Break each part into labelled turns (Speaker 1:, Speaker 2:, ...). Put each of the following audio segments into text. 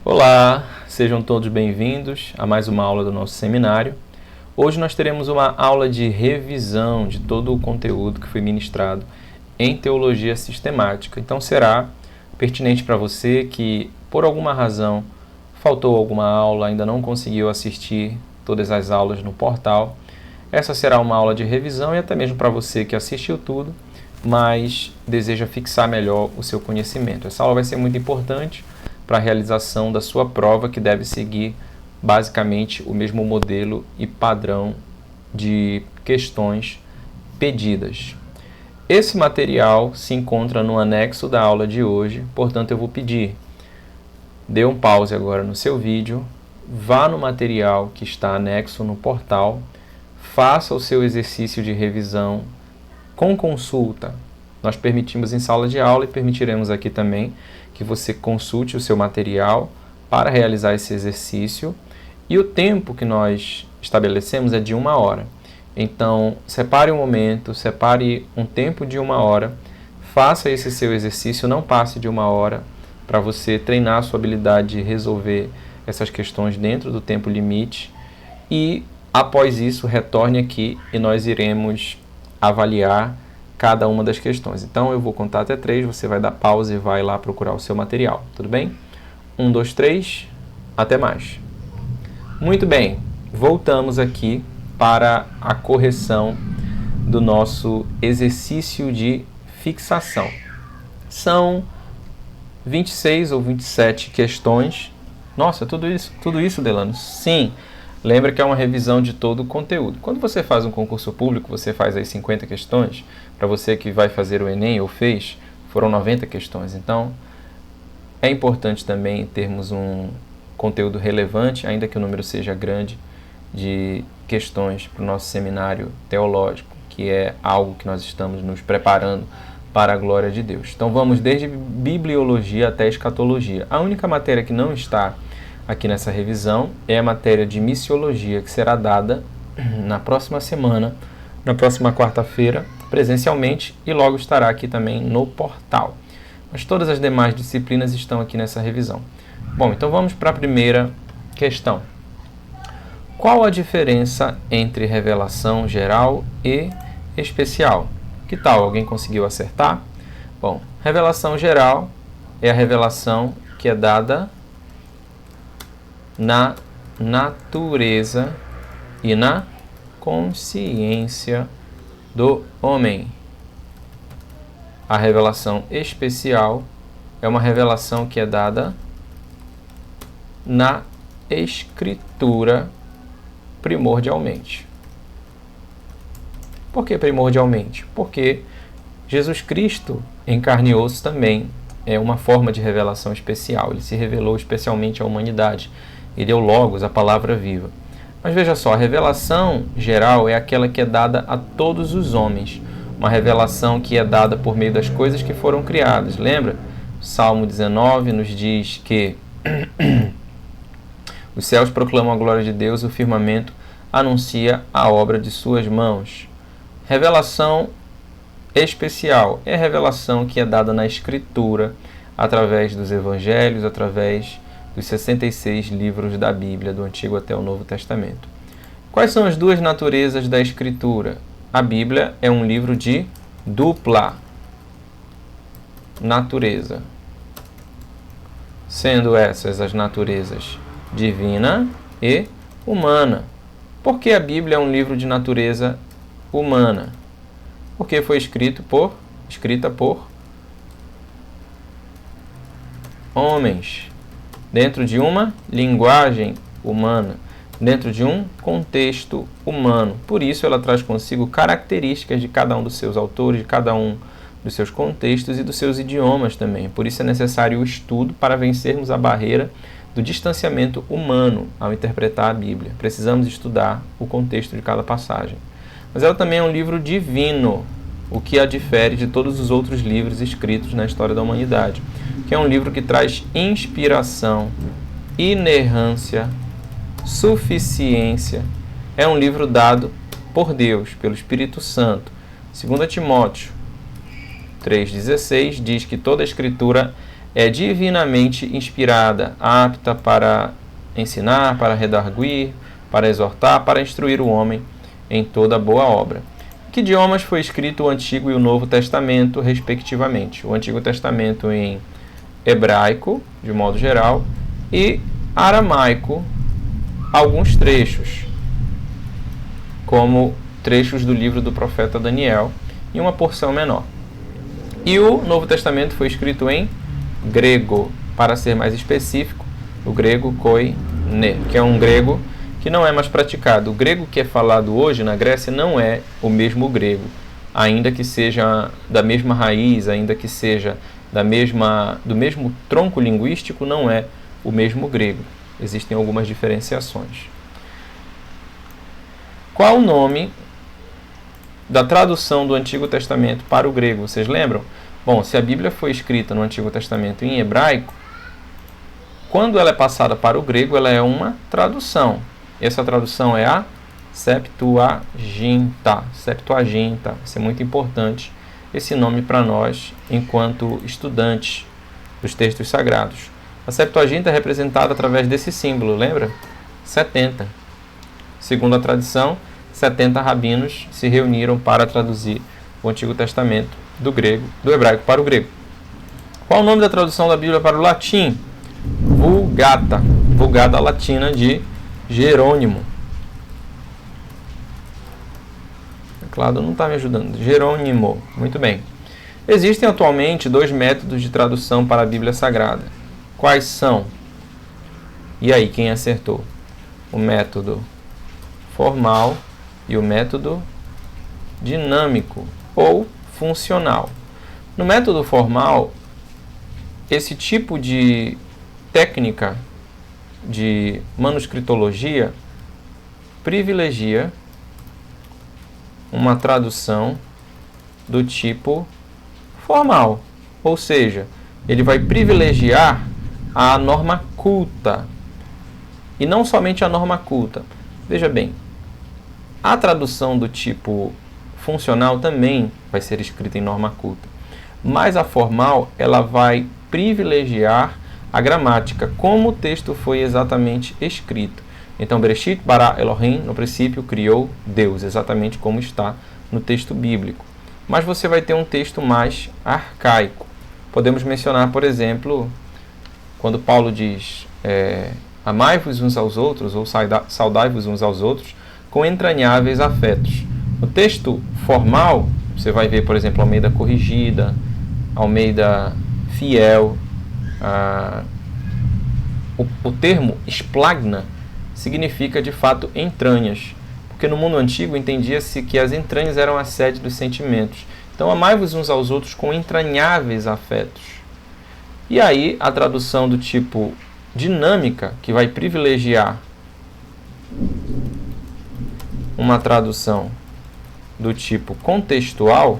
Speaker 1: Olá, sejam todos bem-vindos a mais uma aula do nosso seminário. Hoje nós teremos uma aula de revisão de todo o conteúdo que foi ministrado em Teologia Sistemática. Então será pertinente para você que, por alguma razão, faltou alguma aula, ainda não conseguiu assistir todas as aulas no portal. Essa será uma aula de revisão e até mesmo para você que assistiu tudo, mas deseja fixar melhor o seu conhecimento. Essa aula vai ser muito importante para a realização da sua prova, que deve seguir basicamente o mesmo modelo e padrão de questões pedidas. Esse material se encontra no anexo da aula de hoje, portanto eu vou pedir, dê um pause agora no seu vídeo, vá no material que está anexo no portal, faça o seu exercício de revisão com consulta. Nós permitimos em sala de aula e permitiremos aqui também que você consulte o seu material para realizar esse exercício. E o tempo que nós estabelecemos é de 1 hora. Então, separe um momento, separe um tempo de 1 hora, faça esse seu exercício, não passe de 1 hora, para você treinar a sua habilidade de resolver essas questões dentro do tempo limite. E, após isso, retorne aqui e nós iremos avaliar cada uma das questões. Então eu vou contar até 3, você vai dar pausa e vai lá procurar o seu material, tudo bem? 1, 2, 3, até mais. Muito bem, voltamos aqui para a correção do nosso exercício de fixação. São 26 ou 27 questões. Nossa, tudo isso, Delano? Sim. Lembra que é uma revisão de todo o conteúdo. Quando você faz um concurso público, você faz aí 50 questões. Para você que vai fazer o Enem ou fez, foram 90 questões. Então, é importante também termos um conteúdo relevante, ainda que o número seja grande, de questões para o nosso seminário teológico, que é algo que nós estamos nos preparando para a glória de Deus. Então, vamos desde bibliologia até escatologia. A única matéria que não está aqui nessa revisão é a matéria de missiologia, que será dada na próxima semana, na próxima quarta-feira, presencialmente, e logo estará aqui também no portal. Mas todas as demais disciplinas estão aqui nessa revisão. Bom, então vamos para a primeira questão. Qual a diferença entre revelação geral e especial? Que tal? Alguém conseguiu acertar? Bom, revelação geral é a revelação que é dada na natureza e na consciência do homem. A revelação especial é uma revelação que é dada na Escritura primordialmente. Por que primordialmente? Porque Jesus Cristo em carne e osso também é uma forma de revelação especial. Ele se revelou especialmente à humanidade. Ele é o Logos, a palavra viva. Mas veja só, a revelação geral é aquela que é dada a todos os homens. Uma revelação que é dada por meio das coisas que foram criadas. Lembra? Salmo 19 nos diz que os céus proclamam a glória de Deus, o firmamento anuncia a obra de suas mãos. Revelação especial é a revelação que é dada na Escritura, através dos evangelhos, através dos 66 livros da Bíblia, do Antigo até o Novo Testamento. Quais são as duas naturezas da Escritura? A Bíblia é um livro de dupla natureza, sendo essas as naturezas divina e humana. Por que a Bíblia é um livro de natureza humana? Porque foi escrita por homens, dentro de uma linguagem humana, dentro de um contexto humano. Por isso ela traz consigo características de cada um dos seus autores, de cada um dos seus contextos e dos seus idiomas também. Por isso é necessário o estudo para vencermos a barreira do distanciamento humano ao interpretar a Bíblia. Precisamos estudar o contexto de cada passagem. Mas ela também é um livro divino, o que a difere de todos os outros livros escritos na história da humanidade, que é um livro que traz inspiração, inerrância, suficiência. É um livro dado por Deus, pelo Espírito Santo. 2 Timóteo 3,16 diz que toda a Escritura é divinamente inspirada, apta para ensinar, para redarguir, para exortar, para instruir o homem em toda boa obra. Em que idiomas foi escrito o Antigo e o Novo Testamento, respectivamente? O Antigo Testamento em hebraico, de modo geral, e aramaico, alguns trechos, como trechos do livro do profeta Daniel, em uma porção menor. E o Novo Testamento foi escrito em grego, para ser mais específico, o grego koine, que é um grego que não é mais praticado. O grego que é falado hoje na Grécia não é o mesmo grego, ainda que seja da mesma raiz, ainda que seja do mesmo tronco linguístico, não é o mesmo grego. Existem algumas diferenciações. Qual o nome da tradução do Antigo Testamento para o grego? Vocês lembram? Bom, se a Bíblia foi escrita no Antigo Testamento em hebraico, quando ela é passada para o grego, ela é uma tradução. Essa tradução é a Septuaginta. Septuaginta. Isso é muito importante, esse nome para nós, enquanto estudantes dos textos sagrados. A Septuaginta é representada através desse símbolo, lembra? 70. Segundo a tradição, 70 rabinos se reuniram para traduzir o Antigo Testamento do hebraico para o grego. Qual o nome da tradução da Bíblia para o latim? Vulgata. Vulgata latina de Jerônimo. O teclado não está me ajudando. Jerônimo. Muito bem. Existem atualmente 2 métodos de tradução para a Bíblia Sagrada. Quais são? E aí, quem acertou? O método formal e o método dinâmico ou funcional. No método formal, esse tipo de técnica de manuscritologia privilegia uma tradução do tipo formal, ou seja, ele vai privilegiar a norma culta, e não somente a norma culta. Veja bem, a tradução do tipo funcional também vai ser escrita em norma culta, mas a formal ela vai privilegiar a gramática, como o texto foi exatamente escrito. Então, Bereshit bara Elohim, no princípio criou Deus, exatamente como está no texto bíblico. Mas você vai ter um texto mais arcaico. Podemos mencionar, por exemplo, quando Paulo diz amai-vos uns aos outros, ou saudai-vos uns aos outros, com entranháveis afetos. No texto formal, você vai ver, por exemplo, Almeida Corrigida, Almeida Fiel. O termo esplagna significa, de fato, entranhas, porque no mundo antigo entendia-se que as entranhas eram a sede dos sentimentos. Então, amai-vos uns aos outros com entranháveis afetos. E aí, a tradução do tipo dinâmica, que vai privilegiar uma tradução do tipo contextual,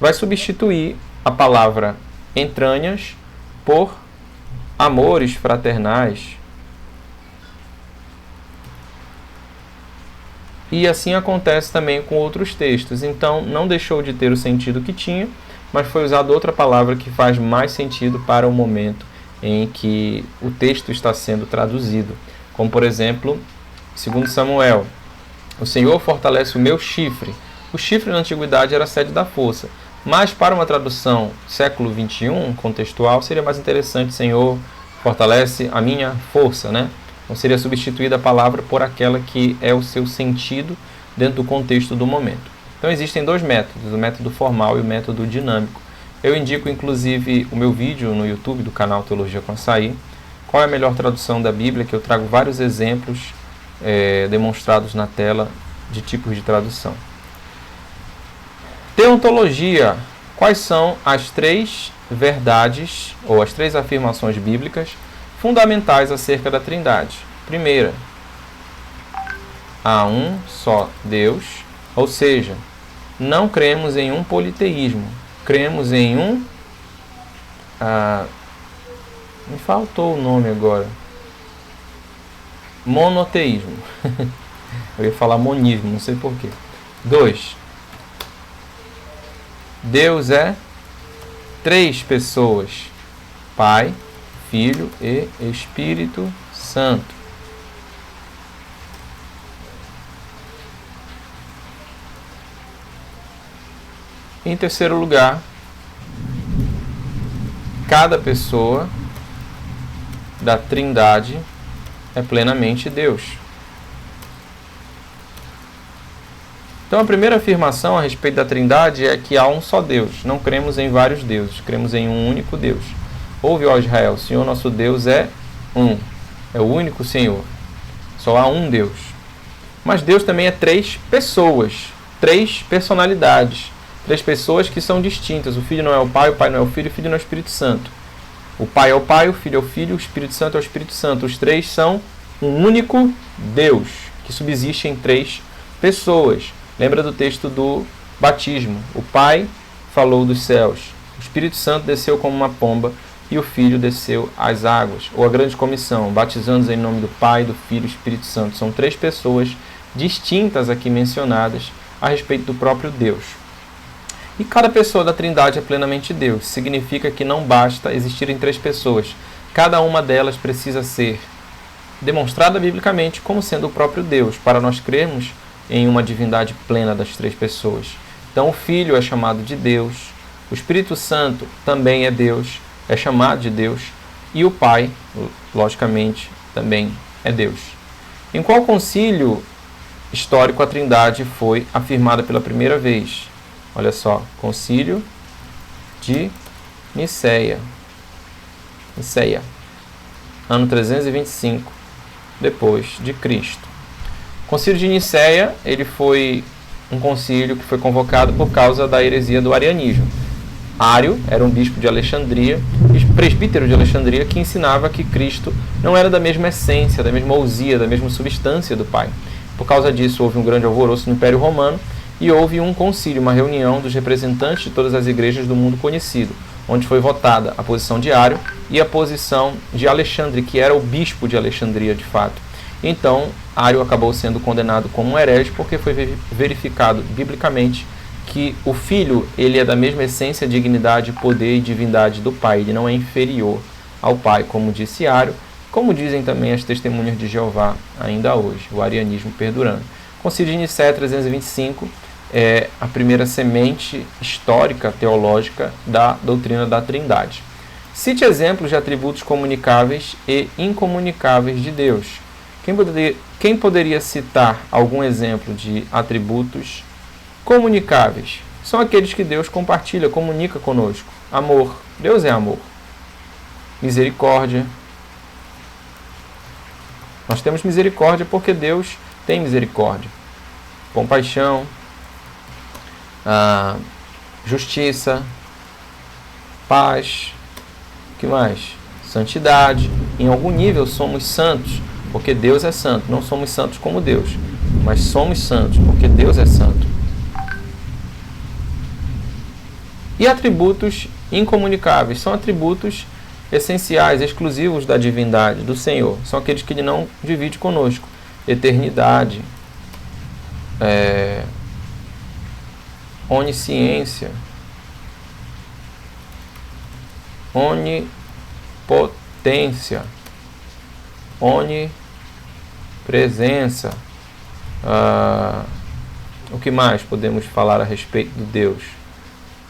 Speaker 1: vai substituir a palavra entranhas por amores fraternais. E assim acontece também com outros textos. Então, não deixou de ter o sentido que tinha, mas foi usada outra palavra que faz mais sentido para o momento em que o texto está sendo traduzido. Como, por exemplo, 2 Samuel, o Senhor fortalece o meu chifre. O chifre na antiguidade era a sede da força. Mas para uma tradução século XXI, contextual, seria mais interessante: Senhor fortalece a minha força, né? Então seria substituída a palavra por aquela que é o seu sentido dentro do contexto do momento. Então existem 2 métodos, o método formal e o método dinâmico. Eu indico inclusive o meu vídeo no YouTube do canal Teologia com Açaí, qual é a melhor tradução da Bíblia, que eu trago vários exemplos demonstrados na tela de tipos de tradução. Teontologia. Quais são as 3 verdades ou as 3 afirmações bíblicas fundamentais acerca da Trindade? Primeira, há um só Deus, ou seja, não cremos em um politeísmo, cremos em um... me faltou o nome agora. Monoteísmo. Eu ia falar monismo, não sei porquê. 2, Deus é 3 pessoas. Pai, Filho e Espírito Santo. Em terceiro lugar, cada pessoa da Trindade é plenamente Deus. Então a primeira afirmação a respeito da Trindade é que há um só Deus. Não cremos em vários deuses, cremos em um único Deus. Ouve, ó Israel, o Senhor nosso Deus é um. É o único Senhor. Só há um Deus. Mas Deus também é três pessoas, três personalidades. Três pessoas que são distintas. O Filho não é o Pai não é o Filho, o Filho não é o Espírito Santo. O Pai é o Pai, o Filho é o Filho, o Espírito Santo é o Espírito Santo. Os três são um único Deus, que subsiste em três pessoas. Lembra do texto do batismo. O Pai falou dos céus, o Espírito Santo desceu como uma pomba e o Filho desceu às águas. Ou a grande comissão, batizando-os em nome do Pai, do Filho e do Espírito Santo. São três pessoas distintas aqui mencionadas a respeito do próprio Deus. E cada pessoa da Trindade é plenamente Deus. Significa que não basta existirem três pessoas. Cada uma delas precisa ser demonstrada biblicamente como sendo o próprio Deus, para nós crermos em uma divindade plena das três pessoas. Então o Filho é chamado de Deus, o Espírito Santo também é Deus, é chamado de Deus, e o Pai, logicamente, também é Deus. Em qual concílio histórico a Trindade foi afirmada pela primeira vez? Olha só, Concílio de Nicéia, ano 325 depois de Cristo. O Concílio de Nicéia, ele foi um concílio que foi convocado por causa da heresia do arianismo. Ário era um bispo de Alexandria, presbítero de Alexandria, que ensinava que Cristo não era da mesma essência, da mesma ousia, da mesma substância do Pai. Por causa disso, houve um grande alvoroço no Império Romano, e houve um concílio, uma reunião dos representantes de todas as igrejas do mundo conhecido, onde foi votada a posição de Ário e a posição de Alexandre, que era o bispo de Alexandria de fato. Então, Ário acabou sendo condenado como um herege porque foi verificado biblicamente que o Filho ele é da mesma essência, dignidade, poder e divindade do Pai. Ele não é inferior ao Pai, como disse Ário, como dizem também as testemunhas de Jeová ainda hoje, o arianismo perdurando. Concílio de Nicéia 325 é a primeira semente histórica, teológica, da doutrina da Trindade. Cite exemplos de atributos comunicáveis e incomunicáveis de Deus. Quem poderia citar algum exemplo de atributos comunicáveis? São aqueles que Deus compartilha, comunica conosco. Amor. Deus é amor. Misericórdia. Nós temos misericórdia porque Deus tem misericórdia. Compaixão. Justiça. Paz. O que mais? Santidade. Em algum nível somos santos, porque Deus é santo. Não somos santos como Deus, mas somos santos, porque Deus é santo. E atributos incomunicáveis são atributos essenciais, exclusivos da divindade, do Senhor. São aqueles que Ele não divide conosco. Eternidade, onisciência, onipotência, onipresença. O que mais podemos falar a respeito de Deus?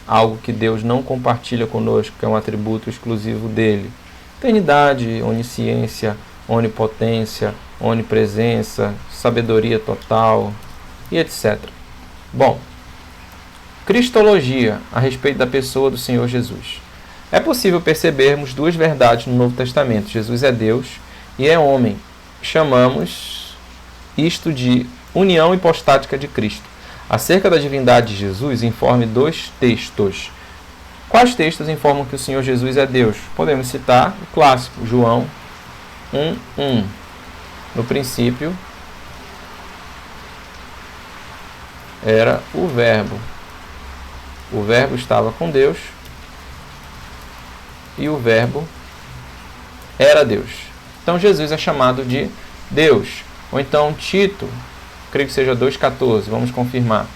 Speaker 1: Algo que Deus não compartilha conosco, que é um atributo exclusivo dele. Eternidade, onisciência, onipotência, onipresença, sabedoria total e etc. Bom, cristologia a respeito da pessoa do Senhor Jesus. É possível percebermos duas verdades no Novo Testamento. Jesus é Deus e é homem. Chamamos isto de união hipostática de Cristo. Acerca da divindade de Jesus, informe dois textos. Quais textos informam que o Senhor Jesus é Deus? Podemos citar o clássico, João 1:1. No princípio era o Verbo. O Verbo estava com Deus e o Verbo era Deus. Então Jesus é chamado de Deus. Ou então Tito, creio que seja 2,14, vamos confirmar.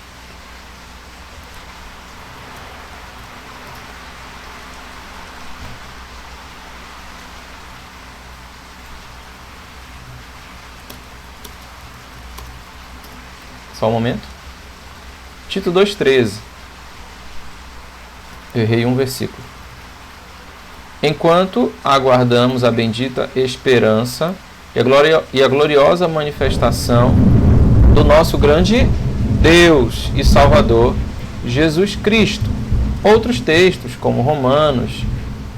Speaker 1: Só um momento. Tito 2,13. Errei um versículo. Enquanto aguardamos a bendita esperança e a gloriosa manifestação do nosso grande Deus e Salvador, Jesus Cristo. Outros textos, como Romanos,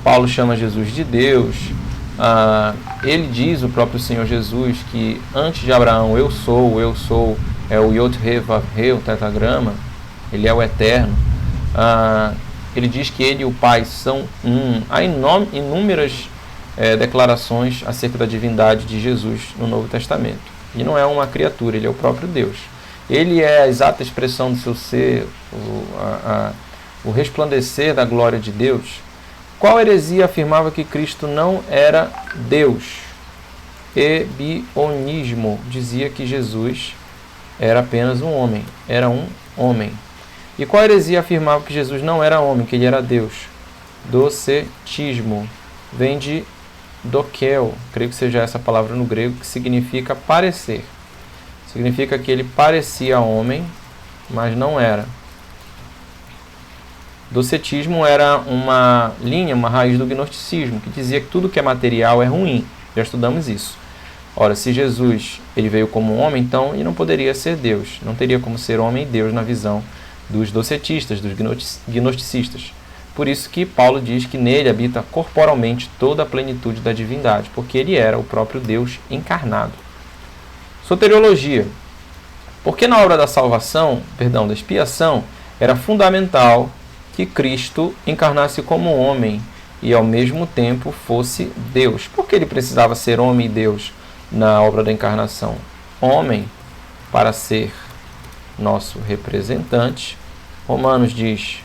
Speaker 1: Paulo chama Jesus de Deus. Ele diz, o próprio Senhor Jesus, que antes de Abraão, eu sou, é o Yod-He-Vav-He, o tetragrama, ele é o eterno. Ele diz que ele e o Pai são um. Há inúmeras declarações acerca da divindade de Jesus no Novo Testamento. E não é uma criatura, ele é o próprio Deus. Ele é a exata expressão do seu ser, o resplandecer da glória de Deus. Qual heresia afirmava que Cristo não era Deus? Ebionismo dizia que Jesus era apenas um homem, era um homem. E qual heresia afirmava que Jesus não era homem, que ele era Deus? Docetismo. Vem de dokel, creio que seja essa palavra no grego, que significa parecer. Significa que ele parecia homem, mas não era. Docetismo era uma linha, uma raiz do gnosticismo, que dizia que tudo que é material é ruim. Já estudamos isso. Ora, se Jesus ele veio como um homem, então ele não poderia ser Deus. Não teria como ser homem e Deus na visão dos docetistas, dos gnosticistas. Por isso que Paulo diz que nele habita corporalmente toda a plenitude da divindade, porque ele era o próprio Deus encarnado. Soteriologia. Porque na obra da salvação, da expiação, era fundamental que Cristo encarnasse como homem e ao mesmo tempo fosse Deus. Por que ele precisava ser homem e Deus na obra da encarnação? Homem para ser nosso representante. Romanos diz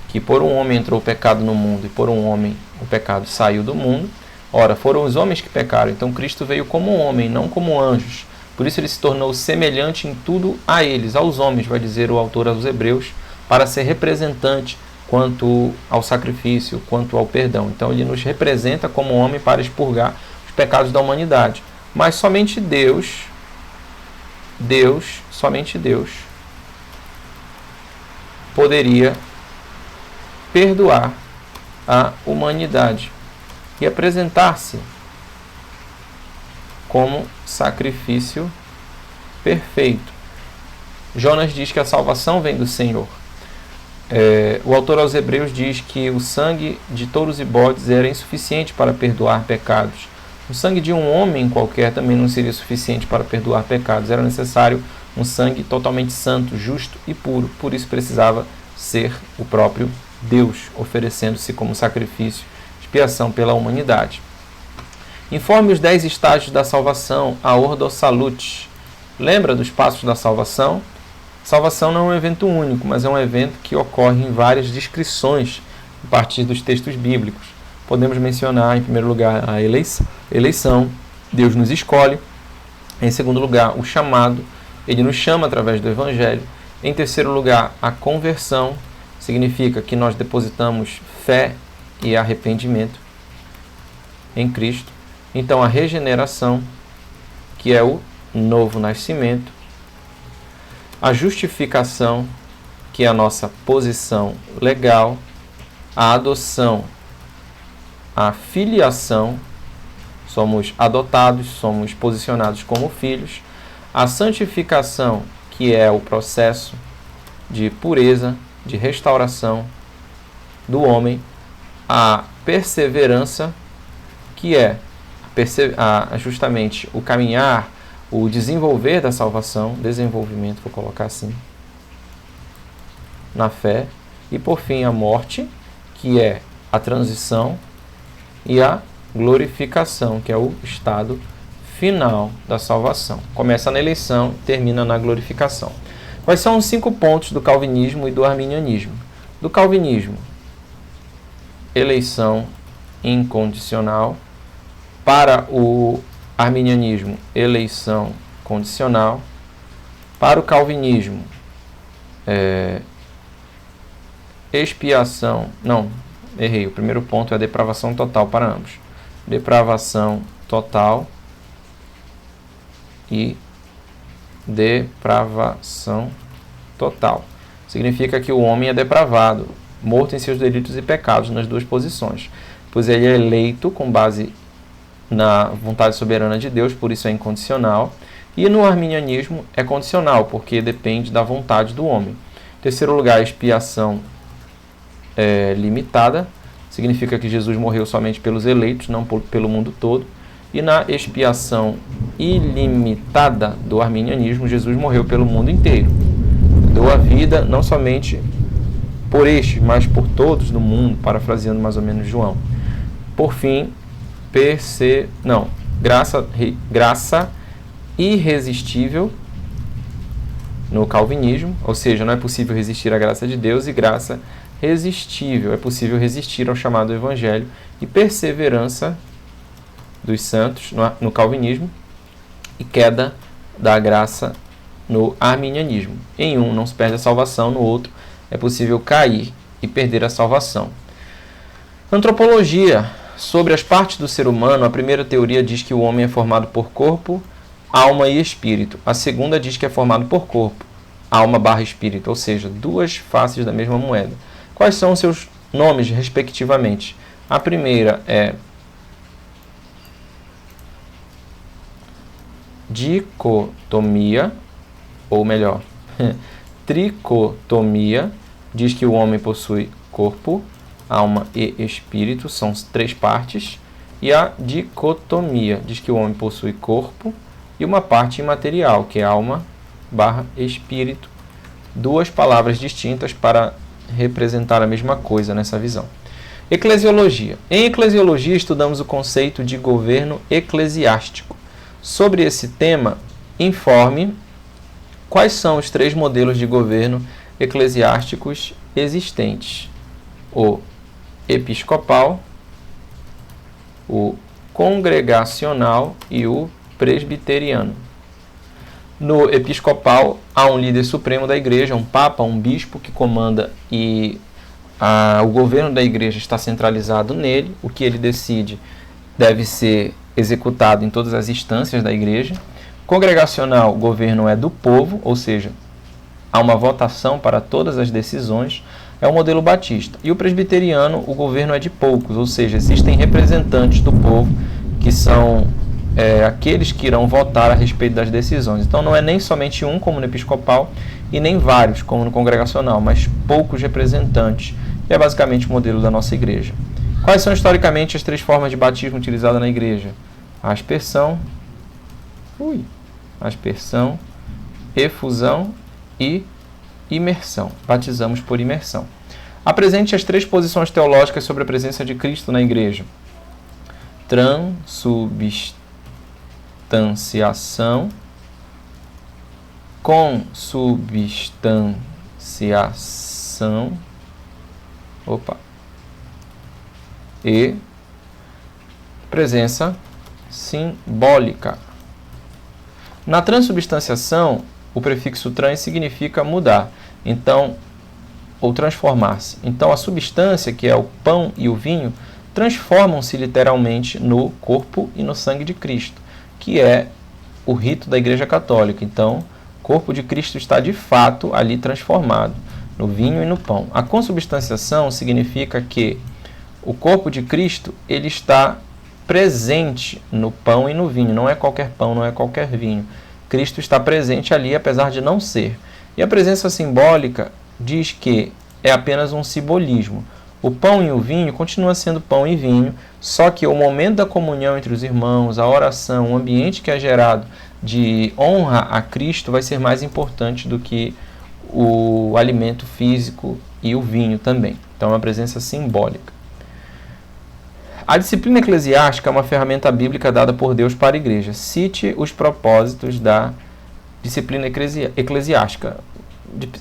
Speaker 1: que por um homem entrou o pecado no mundo e por um homem o pecado saiu do mundo. Ora, foram os homens que pecaram, então Cristo veio como homem, não como anjos. Por isso ele se tornou semelhante em tudo a eles, aos homens, vai dizer o autor aos Hebreus, para ser representante quanto ao sacrifício, quanto ao perdão. Então ele nos representa como homem para expurgar os pecados da humanidade. Mas somente somente Deus, poderia perdoar a humanidade e apresentar-se como sacrifício perfeito. Jonas diz que a salvação vem do Senhor. O autor aos Hebreus diz que o sangue de touros e bodes era insuficiente para perdoar pecados. O sangue de um homem qualquer também não seria suficiente para perdoar pecados. Era necessário um sangue totalmente santo, justo e puro. Por isso precisava ser o próprio Deus, oferecendo-se como sacrifício, expiação pela humanidade. Informe os 10 estágios da salvação, a Ordo Salutis. Lembra dos passos da salvação? Salvação não é um evento único, mas é um evento que ocorre em várias descrições a partir dos textos bíblicos. Podemos mencionar, em primeiro lugar, a eleição. Deus nos escolhe. Em segundo lugar, o chamado. Ele nos chama através do Evangelho. Em terceiro lugar, a conversão. Significa que nós depositamos fé e arrependimento em Cristo. Então, a regeneração, que é o novo nascimento. A justificação, que é a nossa posição legal. A adoção, a filiação, somos adotados, somos posicionados como filhos. A santificação, que é o processo de pureza, de restauração do homem. A perseverança, que é justamente o caminhar, o desenvolver da salvação, desenvolvimento, vou colocar assim, na fé. E por fim a morte, que é a transição, e a glorificação, que é o estado final da salvação. Começa na eleição, termina na glorificação. Quais são os 5 pontos do calvinismo e do arminianismo? Do calvinismo, eleição incondicional. Para o arminianismo, eleição condicional. Para o calvinismo, expiação. Não, errei. O primeiro ponto é a depravação total para ambos. Depravação total e depravação total. Significa que o homem é depravado, morto em seus delitos e pecados, nas duas posições. Pois ele é eleito com base na vontade soberana de Deus, por isso é incondicional. E no arminianismo é condicional, porque depende da vontade do homem. Em terceiro lugar, a expiação limitada. Significa que Jesus morreu somente pelos eleitos, não pelo mundo todo. E na expiação ilimitada do arminianismo, Jesus morreu pelo mundo inteiro. Deu a vida não somente por estes, mas por todos no mundo, parafraseando mais ou menos João. Por fim, graça irresistível no calvinismo, ou seja, não é possível resistir à graça de Deus, e graça resistível, é possível resistir ao chamado evangelho, e perseverança dos santos no calvinismo, e queda da graça no arminianismo. Em um não se perde a salvação, no outro é possível cair e perder a salvação. Antropologia. Sobre as partes do ser humano, a primeira teoria diz que o homem é formado por corpo, alma e espírito. A segunda diz que é formado por corpo, alma / espírito, ou seja, duas faces da mesma moeda. Quais são os seus nomes, respectivamente? A primeira é dicotomia, ou melhor, tricotomia, diz que o homem possui corpo, alma e espírito, são 3 partes. E a dicotomia diz que o homem possui corpo e uma parte imaterial, que é alma / espírito. 2 palavras distintas para representar a mesma coisa nessa visão. Eclesiologia. Em eclesiologia estudamos o conceito de governo eclesiástico. Sobre esse tema, informe quais são os 3 modelos de governo eclesiásticos existentes: o episcopal, o congregacional e o presbiteriano. No episcopal, há um líder supremo da igreja, um papa, um bispo que comanda, e o governo da igreja está centralizado nele. O que ele decide deve ser executado em todas as instâncias da igreja. Congregacional, o governo é do povo, ou seja, há uma votação para todas as decisões. É o modelo batista. E o presbiteriano, o governo é de poucos, ou seja, existem representantes do povo que são aqueles que irão votar a respeito das decisões. Então não é nem somente um, como no episcopal, e nem vários, como no congregacional, mas poucos representantes. E é basicamente o modelo da nossa igreja. Quais são historicamente as 3 formas de batismo utilizadas na igreja? Aspersão, efusão e imersão. Batizamos por imersão. Apresente as 3 posições teológicas sobre a presença de Cristo na igreja: transubstanciação, consubstanciação, e presença simbólica. Na transubstanciação, o prefixo trans significa mudar, então, ou transformar-se. Então, a substância, que é o pão e o vinho, transformam-se literalmente no corpo e no sangue de Cristo, que é o rito da Igreja Católica. Então, o corpo de Cristo está de fato ali transformado, no vinho e no pão. A consubstanciação significa que o corpo de Cristo ele está presente no pão e no vinho. Não é qualquer pão, não é qualquer vinho. Cristo está presente ali, apesar de não ser. E a presença simbólica diz que é apenas um simbolismo. O pão e o vinho continua sendo pão e vinho, só que o momento da comunhão entre os irmãos, a oração, o ambiente que é gerado de honra a Cristo vai ser mais importante do que o alimento físico e o vinho também. Então é uma presença simbólica. A disciplina eclesiástica é uma ferramenta bíblica dada por Deus para a igreja. Cite os propósitos da disciplina eclesiástica.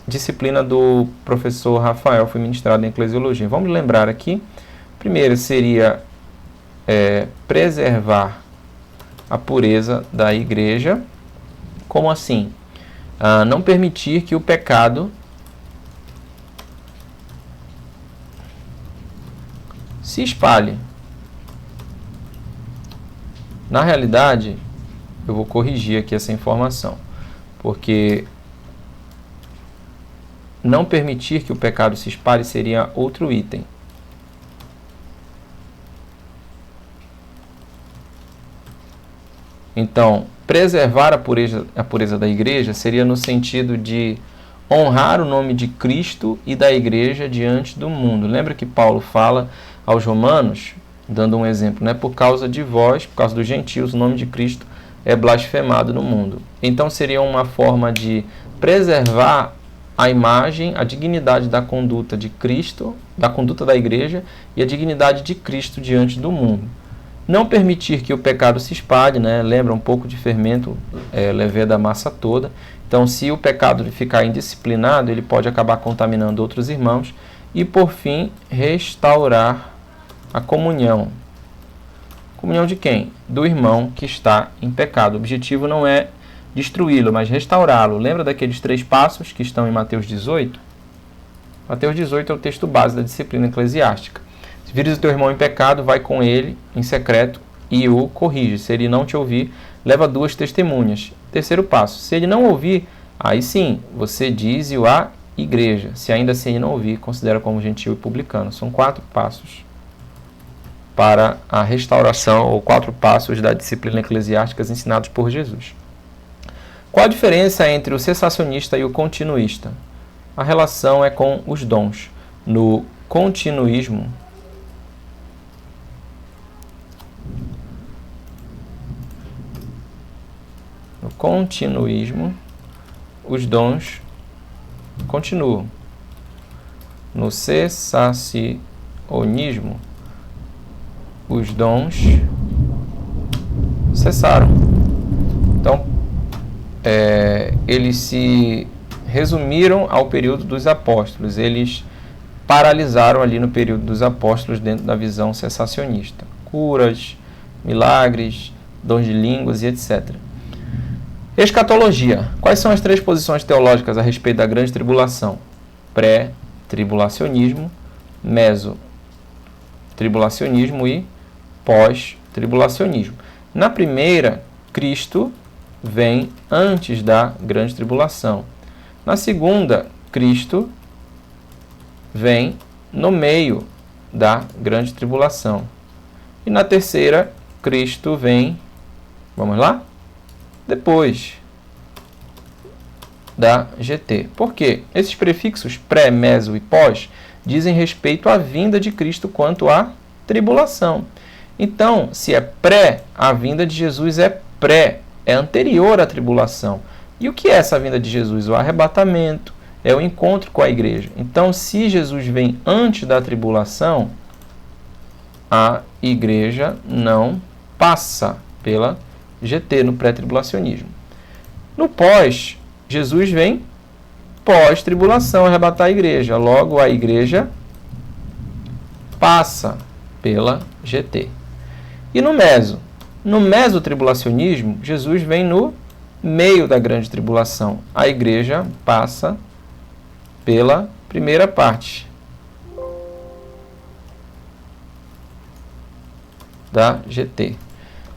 Speaker 1: Disciplina do professor Rafael, foi ministrada em eclesiologia. Vamos lembrar aqui. Primeiro seria preservar a pureza da igreja. Como assim? Não permitir que o pecado se espalhe. Na realidade, eu vou corrigir aqui essa informação. porque não permitir que o pecado se espalhe seria outro item. Então, preservar a pureza da igreja seria no sentido de honrar o nome de Cristo e da igreja diante do mundo. Lembra que Paulo fala aos romanos, dando um exemplo, né? Por causa de vós, por causa dos gentios, o nome de Cristo é blasfemado no mundo. Então seria uma forma de preservar a imagem, a dignidade da conduta de Cristo, da conduta da igreja e a dignidade de Cristo diante do mundo. Não permitir que o pecado se espalhe, né? Lembra um pouco de fermento, leveda a massa toda. Então, se o pecado ficar indisciplinado, ele pode acabar contaminando outros irmãos. E, por fim, restaurar a comunhão. Comunhão de quem? Do irmão que está em pecado. O objetivo não é destruí-lo, mas restaurá-lo. Lembra daqueles 3 passos que estão em Mateus 18? Mateus 18 é o texto base da disciplina eclesiástica. Se vires o teu irmão em pecado, vai com ele em secreto e o corrige. Se ele não te ouvir, leva 2 testemunhas. Terceiro passo, se ele não ouvir, aí sim, você diz-o à igreja. Se ainda assim ele não ouvir, considera como gentil e publicano. São 4 passos para a restauração, ou 4 passos da disciplina eclesiástica ensinados por Jesus. Qual a diferença entre o cessacionista e o continuista? A relação é com os dons. No continuismo, os dons continuam. No cessacionismo, os dons cessaram. Então, eles se resumiram ao período dos apóstolos. Eles paralisaram ali no período dos apóstolos dentro da visão cessacionista. Curas, milagres, dons de línguas e etc. Escatologia. Quais são as 3 posições teológicas a respeito da grande tribulação? Pré-tribulacionismo, meso-tribulacionismo e pós-tribulacionismo. Na primeira, Cristo vem antes da grande tribulação. Na segunda, Cristo vem no meio da grande tribulação. E na terceira, Cristo vem, vamos lá? Depois da GT. Por quê? Esses prefixos pré, meso e pós dizem respeito à vinda de Cristo quanto à tribulação. Então, se é pré, a vinda de Jesus é pré, é anterior à tribulação. E o que é essa vinda de Jesus? O arrebatamento, é o encontro com a igreja. Então, se Jesus vem antes da tribulação, a igreja não passa pela GT, no pré-tribulacionismo. No pós, Jesus vem pós-tribulação arrebatar a igreja. Logo, a igreja passa pela GT. E no meso? No mesotribulacionismo, Jesus vem no meio da grande tribulação. A igreja passa pela primeira parte da GT.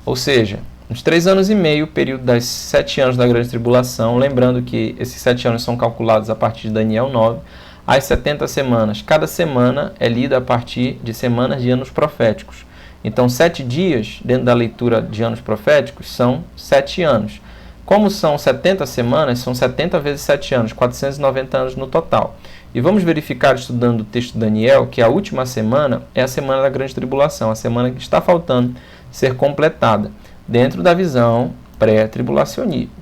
Speaker 1: Ou seja, uns 3 anos e meio, período das 7 anos da grande tribulação, lembrando que esses 7 anos são calculados a partir de Daniel 9, as 70 semanas. Cada semana é lida a partir de semanas de anos proféticos. Então, 7 dias, dentro da leitura de anos proféticos, são 7 anos. Como são 70 semanas, são 70 vezes 7 anos, 490 anos no total. E vamos verificar, estudando o texto de Daniel, que a última semana é a semana da grande tribulação, a semana que está faltando ser completada, dentro da visão pré-tribulacionista,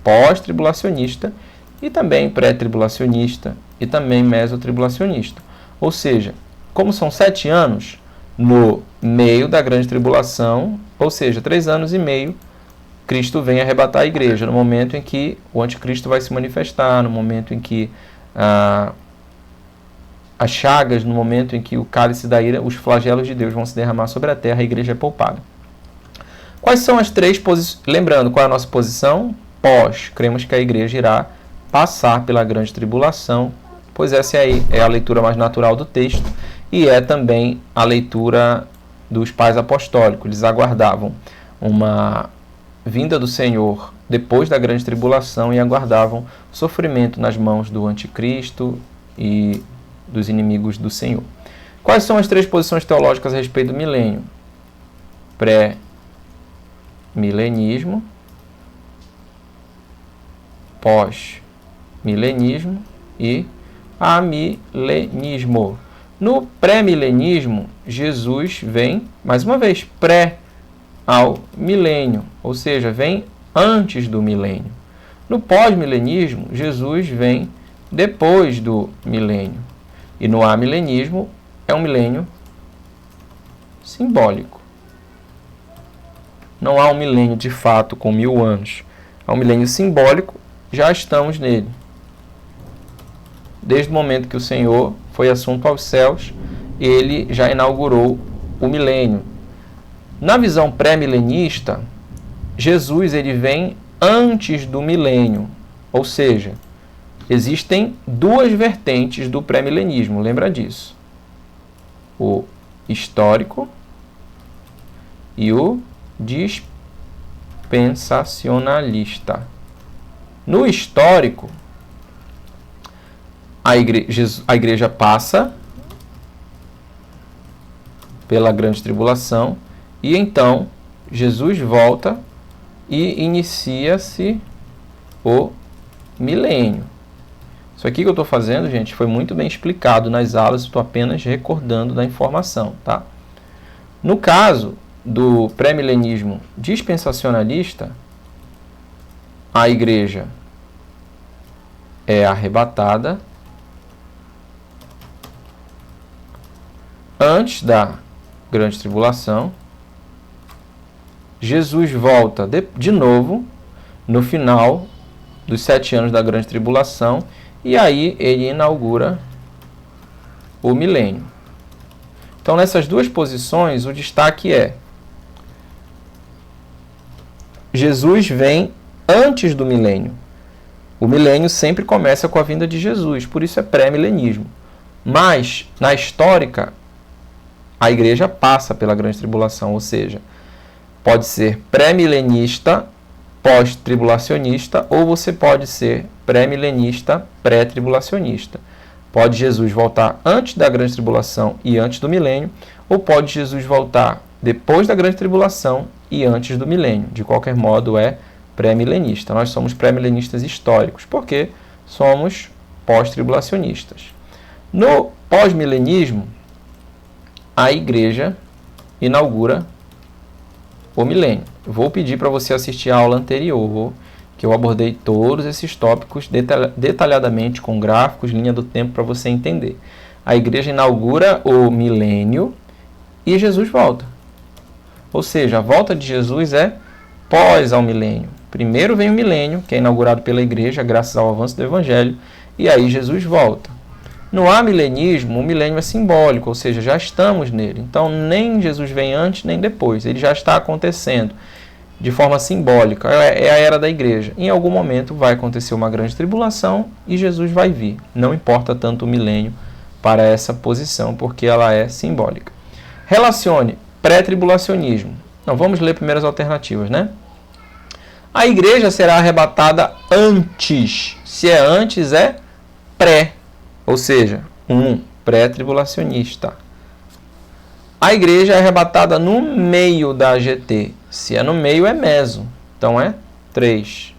Speaker 1: pós-tribulacionista e também pré-tribulacionista e também mesotribulacionista. Ou seja, como são 7 anos no meio da grande tribulação, ou seja, 3 anos e meio, Cristo vem arrebatar a igreja, no momento em que o anticristo vai se manifestar, no momento em que as chagas, no momento em que o cálice da ira, os flagelos de Deus vão se derramar sobre a terra, a igreja é poupada. Quais são as 3 posições? Lembrando, qual é a nossa posição? Pós. Cremos que a igreja irá passar pela grande tribulação, pois essa é a leitura mais natural do texto e é também a leitura dos pais apostólicos. Eles aguardavam uma vinda do Senhor depois da grande tribulação e aguardavam sofrimento nas mãos do anticristo e dos inimigos do Senhor. Quais são as três posições teológicas a respeito do milênio? Pré-milenismo, pós-milenismo e amilenismo. No pré-milenismo, Jesus vem, mais uma vez, pré ao milênio, ou seja, vem antes do milênio. No pós-milenismo, Jesus vem depois do milênio. E no amilenismo, é um milênio simbólico. Não há um milênio de fato com 1000 anos. Há um milênio simbólico, já estamos nele. Desde o momento que o Senhor foi assunto aos céus, ele já inaugurou o milênio. Na visão pré-milenista, Jesus ele vem antes do milênio, ou seja, existem duas vertentes do pré-milenismo, lembra disso. O histórico e o dispensacionalista. No histórico, a igreja passa pela grande tribulação e então Jesus volta e inicia-se o milênio. Isso aqui que eu estou fazendo, gente, foi muito bem explicado nas aulas, estou apenas recordando da informação, tá? No caso do pré-milenismo dispensacionalista, a igreja é arrebatada antes da grande tribulação. Jesus volta de novo no final dos 7 anos da grande tribulação e aí ele inaugura o milênio. Então, nessas duas posições, o destaque é: Jesus vem antes do milênio. O milênio sempre começa com a vinda de Jesus, por isso é pré-milenismo. Mas, na histórica, a igreja passa pela grande tribulação, ou seja, pode ser pré-milenista, pós-tribulacionista, ou você pode ser pré-milenista, pré-tribulacionista. Pode Jesus voltar antes da grande tribulação e antes do milênio, ou pode Jesus voltar depois da grande tribulação e antes do milênio. De qualquer modo, é pré-milenista. Nós somos pré-milenistas históricos, porque somos pós-tribulacionistas. No pós-milenismo, a igreja inaugura o milênio. Vou pedir para você assistir a aula anterior, que eu abordei todos esses tópicos detalhadamente, com gráficos, linha do tempo, para você entender. A igreja inaugura o milênio e Jesus volta. Ou seja, a volta de Jesus é pós ao milênio. Primeiro vem o milênio, que é inaugurado pela igreja, graças ao avanço do evangelho, e aí Jesus volta. No amilenismo, o milênio é simbólico, ou seja, já estamos nele. Então, nem Jesus vem antes, nem depois. Ele já está acontecendo de forma simbólica. É a era da igreja. Em algum momento vai acontecer uma grande tribulação e Jesus vai vir. Não importa tanto o milênio para essa posição, porque ela é simbólica. Relacione pré-tribulacionismo. Então, vamos ler primeiro as alternativas, né? A igreja será arrebatada antes. Se é antes, é pré. Ou seja, pré-tribulacionista. A igreja é arrebatada no meio da AGT. Se é no meio, é meso. Então é 3.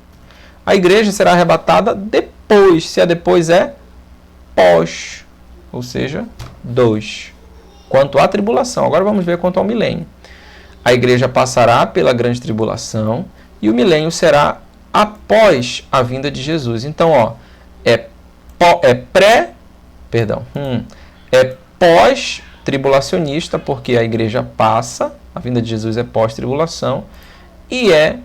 Speaker 1: A igreja será arrebatada depois. Se é depois, é pós. Ou seja, 2. Quanto à tribulação. Agora vamos ver quanto ao milênio. A igreja passará pela grande tribulação e o milênio será após a vinda de Jesus. Então, é pós-tribulacionista, porque a igreja passa, a vinda de Jesus é pós-tribulação, e é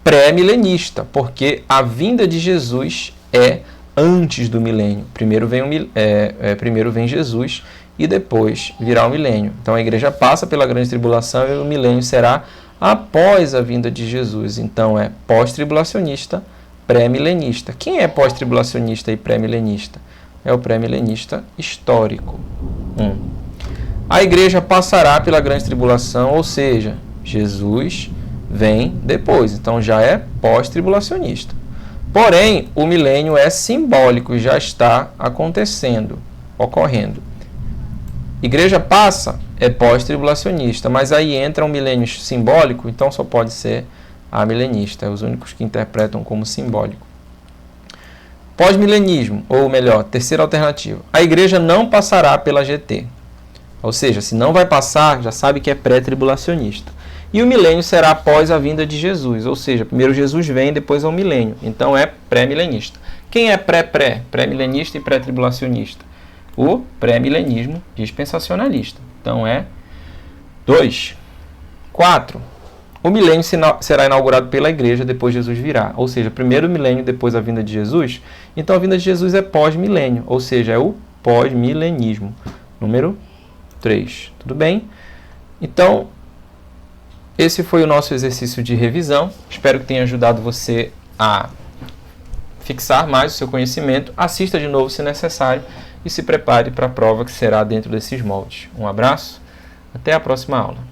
Speaker 1: pré-milenista, porque a vinda de Jesus é antes do milênio. Primeiro vem Jesus e depois virá o milênio. Então a igreja passa pela grande tribulação e o milênio será após a vinda de Jesus. Então é pós-tribulacionista, pré-milenista. Quem é pós-tribulacionista e pré-milenista? É o pré-milenista histórico. A igreja passará pela grande tribulação, ou seja, Jesus vem depois, então já é pós-tribulacionista. Porém, o milênio é simbólico, já está acontecendo, ocorrendo. Igreja passa, é pós-tribulacionista, mas aí entra um milênio simbólico, então só pode ser amilenista, os únicos que interpretam como simbólico. Pós-milenismo, ou melhor, terceira alternativa, a igreja não passará pela GT. Ou seja, se não vai passar, já sabe que é pré-tribulacionista. E o milênio será após a vinda de Jesus, ou seja, primeiro Jesus vem, depois é o milênio. Então é pré-milenista. Quem é pré-pré? Pré-milenista e pré-tribulacionista. O pré-milenismo dispensacionalista. Então é 2. 4. O milênio será inaugurado pela igreja, depois Jesus virá. Ou seja, primeiro o milênio, depois a vinda de Jesus. Então a vinda de Jesus é pós-milênio, ou seja, é o pós-milenismo. Número 3. Tudo bem? Então, esse foi o nosso exercício de revisão. Espero que tenha ajudado você a fixar mais o seu conhecimento. Assista de novo se necessário e se prepare para a prova que será dentro desses moldes. Um abraço, até a próxima aula.